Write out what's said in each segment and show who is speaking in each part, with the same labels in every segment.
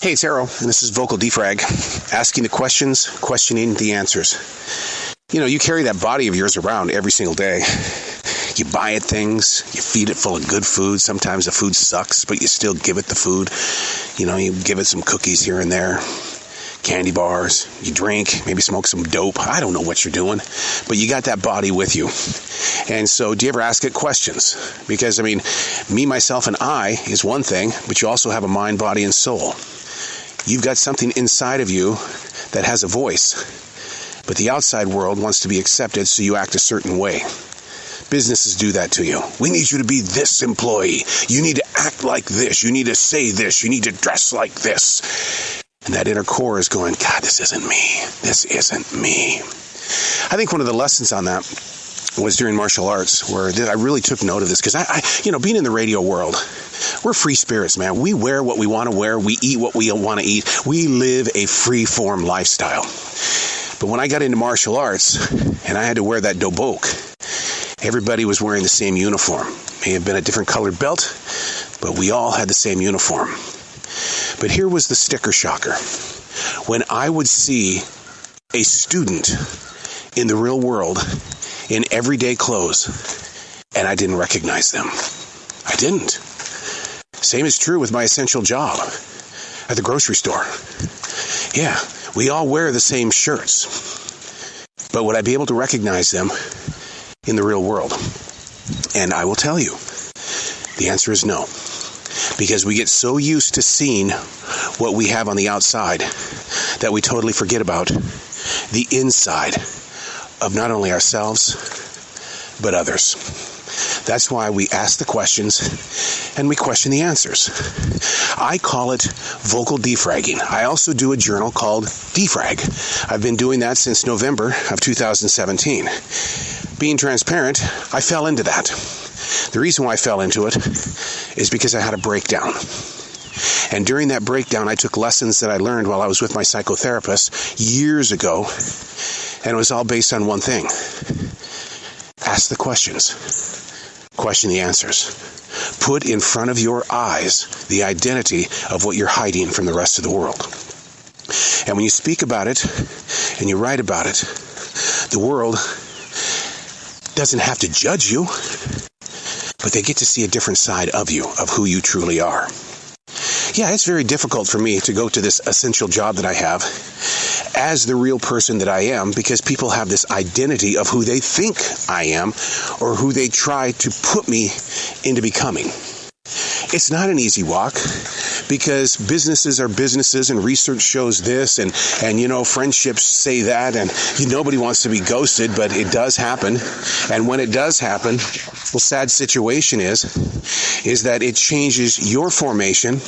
Speaker 1: Hey, it's Arrow, and this is Vocal Defrag, asking the questions, questioning the answers. You know, you carry that body of yours around every single day. You buy it things, you feed it full of good food. Sometimes the food sucks, but you still give it the food. You know, you give it some cookies here and there, candy bars, you drink, maybe smoke some dope. I don't know what you're doing, but you got that body with you. And so do you ever ask it questions? Because, I mean, me, myself, and I is one thing, but you also have a mind, body, and soul. You've got something inside of you that has a voice, but the outside world wants to be accepted, so you act a certain way. Businesses do that to you. We need you to be this employee. You need to act like this. You need to say this. You need to dress like this. And that inner core is going, God, this isn't me. This isn't me. I think one of the lessons on that was during martial arts, where I really took note of this, because I being in the radio world, we're free spirits, man. We wear what we want to wear. We eat what we want to eat. We live a free-form lifestyle. But when I got into martial arts and I had to wear that dobok, everybody was wearing the same uniform. May have been a different colored belt, but we all had the same uniform. But here was the sticker shocker. When I would see a student in the real world in everyday clothes, and I didn't recognize them. I didn't. Same is true with my essential job at the grocery store. Yeah, we all wear the same shirts, but would I be able to recognize them in the real world? And I will tell you, the answer is no. Because we get so used to seeing what we have on the outside that we totally forget about the inside of not only ourselves, but others. That's why we ask the questions and we question the answers. I call it vocal defragging. I also do a journal called Defrag. I've been doing that since November of 2017. Being transparent, I fell into that. The reason why I fell into it is because I had a breakdown. And during that breakdown, I took lessons that I learned while I was with my psychotherapist years ago, and it was all based on one thing. Ask the questions. Question the answers. Put in front of your eyes the identity of what you're hiding from the rest of the world. And when you speak about it and you write about it, the world doesn't have to judge you, but they get to see a different side of you, of who you truly are. Yeah, it's very difficult for me to go to this essential job that I have as the real person that I am, because people have this identity of who they think I am or who they try to put me into becoming. It's not an easy walk, because businesses are businesses and research shows this and you know, friendships say that, and nobody wants to be ghosted, but it does happen. And when it does happen, well, sad situation is that it changes your formation,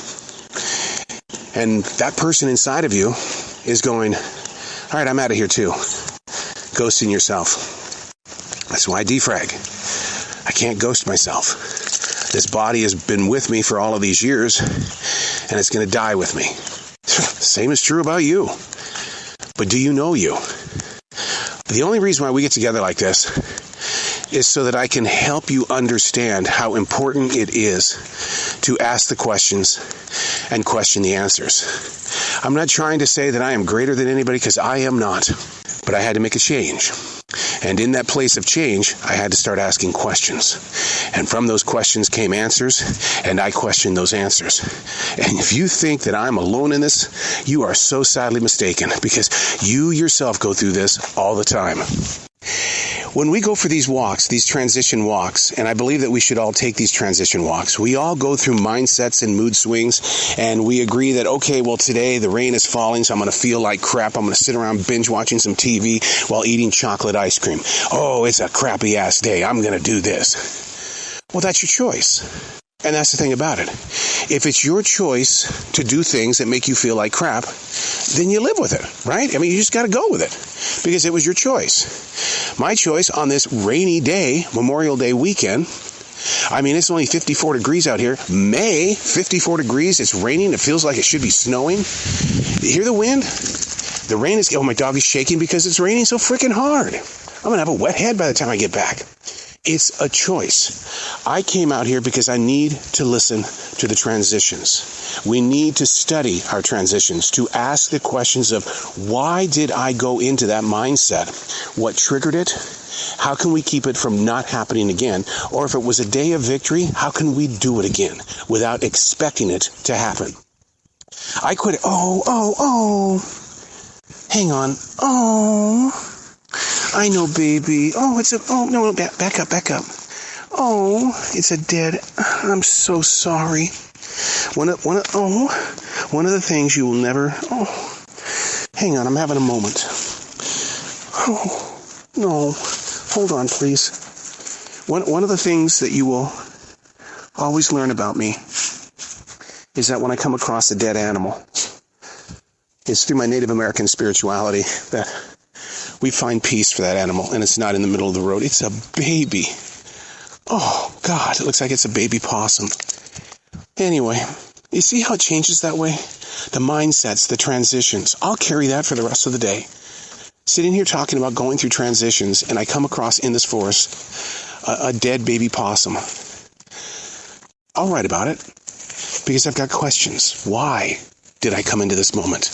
Speaker 1: and that person inside of you is going, all right, I'm out of here too. Ghosting yourself. That's why I defrag. I can't ghost myself. This body has been with me for all of these years, and it's going to die with me. Same is true about you. But do you know you? The only reason why we get together like this is so that I can help you understand how important it is to ask the questions and question the answers. I'm not trying to say that I am greater than anybody, because I am not. But I had to make a change. And in that place of change, I had to start asking questions. And from those questions came answers, and I questioned those answers. And if you think that I'm alone in this, you are so sadly mistaken, because you yourself go through this all the time. When we go for these walks, these transition walks, and I believe that we should all take these transition walks, we all go through mindsets and mood swings, and we agree that, okay, well, today the rain is falling, so I'm going to feel like crap. I'm going to sit around binge watching some TV while eating chocolate ice cream. Oh, it's a crappy ass day. I'm going to do this. Well, that's your choice. And that's the thing about it. If it's your choice to do things that make you feel like crap, then you live with it, right? I mean, you just got to go with it, because it was your choice. My choice on this rainy day, Memorial Day weekend, I mean, it's only 54 degrees out here. May, 54 degrees. It's raining. It feels like it should be snowing. You hear the wind? The rain is, oh, my dog is shaking because it's raining so freaking hard. I'm going to have a wet head by the time I get back. It's a choice. I came out here because I need to listen to the transitions. We need to study our transitions, to ask the questions of why did I go into that mindset? What triggered it? How can we keep it from not happening again? Or if it was a day of victory, how can we do it again without expecting it to happen? I quit. Hang on. I know, baby. No, back up. Oh, it's a dead. I'm so sorry. One of the things you will never. Hang on, I'm having a moment. Oh, no. Hold on, please. One of the things that you will always learn about me is that when I come across a dead animal, it's through my Native American spirituality that we find peace for that animal, and it's not in the middle of the road. It's a baby. Oh, God, it looks like it's a baby possum. Anyway, you see how it changes that way? The mindsets, the transitions. I'll carry that for the rest of the day. Sitting here talking about going through transitions, and I come across in this forest a dead baby possum. I'll write about it because I've got questions. Why did I come into this moment?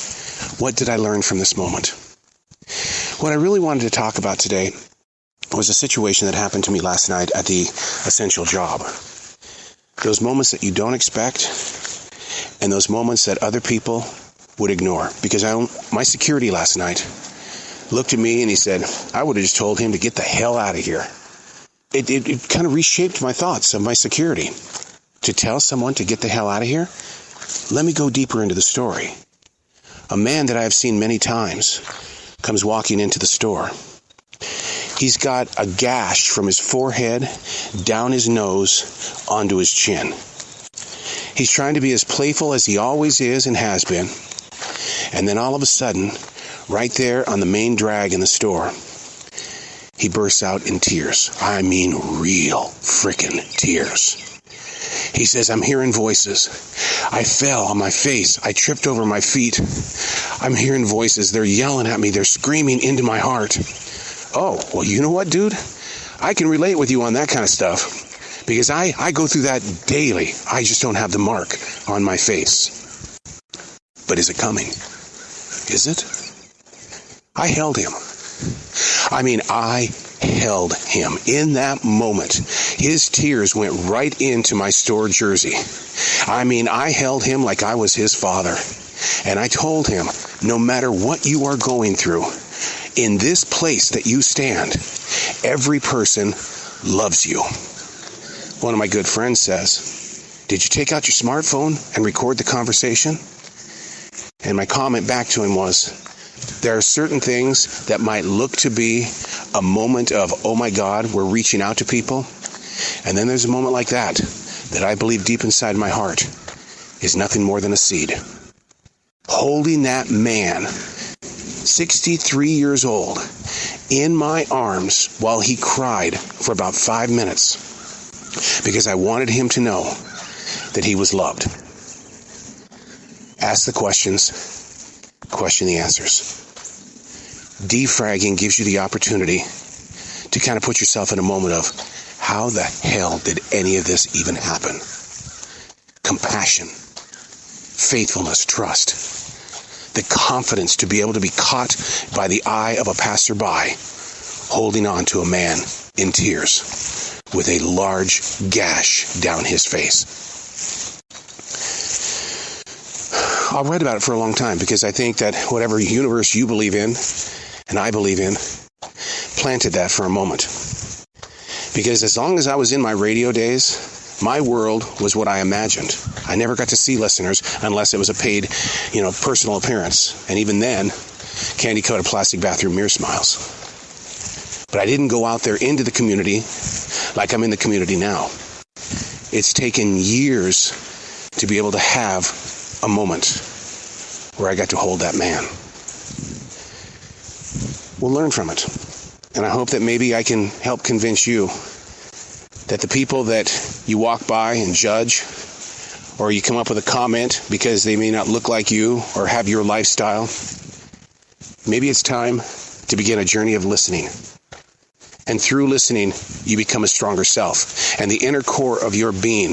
Speaker 1: What did I learn from this moment? What I really wanted to talk about today was a situation that happened to me last night at the essential job. Those moments that you don't expect, and those moments that other people would ignore. Because my security last night looked at me and he said, I would have just told him to get the hell out of here. It kind of reshaped my thoughts of my security. To tell someone to get the hell out of here? Let me go deeper into the story. A man that I have seen many times comes walking into the store. He's got a gash from his forehead, down his nose, onto his chin. He's trying to be as playful as he always is and has been. And then all of a sudden, right there on the main drag in the store, he bursts out in tears. I mean real frickin' tears. He says, I'm hearing voices. I fell on my face. I tripped over my feet. I'm hearing voices. They're yelling at me. They're screaming into my heart. Oh, well, you know what, dude? I can relate with you on that kind of stuff because I go through that daily. I just don't have the mark on my face. But is it coming? Is it? I held him. I held him. In that moment, his tears went right into my store jersey. I held him like I was his father. And I told him, no matter what you are going through, in this place that you stand, every person loves you. One of my good friends says, did you take out your smartphone and record the conversation? And my comment back to him was, there are certain things that might look to be a moment of, oh my God, we're reaching out to people. And then there's a moment like that I believe deep inside my heart is nothing more than a seed. Holding that man, 63 years old, in my arms while he cried for about 5 minutes because I wanted him to know that he was loved. Ask the questions, question the answers. Defragging gives you the opportunity to kind of put yourself in a moment of, how the hell did any of this even happen? Compassion, faithfulness, trust, the confidence to be able to be caught by the eye of a passerby, holding on to a man in tears with a large gash down his face. I'll write about it for a long time because I think that whatever universe you believe in and I believe in planted that for a moment. Because as long as I was in my radio days, my world was what I imagined. I never got to see listeners unless it was a paid, personal appearance. And even then, candy-coated plastic bathroom mirror smiles. But I didn't go out there into the community like I'm in the community now. It's taken years to be able to have a moment where I got to hold that man. We'll learn from it. And I hope that maybe I can help convince you that the people that you walk by and judge, or you come up with a comment because they may not look like you or have your lifestyle, maybe it's time to begin a journey of listening And through listening, you become a stronger self. And the inner core of your being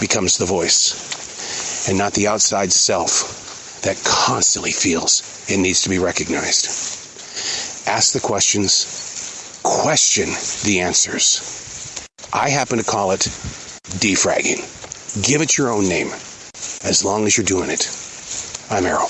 Speaker 1: becomes the voice, and not the outside self that constantly feels it needs to be recognized. Ask the questions, question the answers. I happen to call it defragging. Give it your own name, as long as you're doing it. I'm Errol.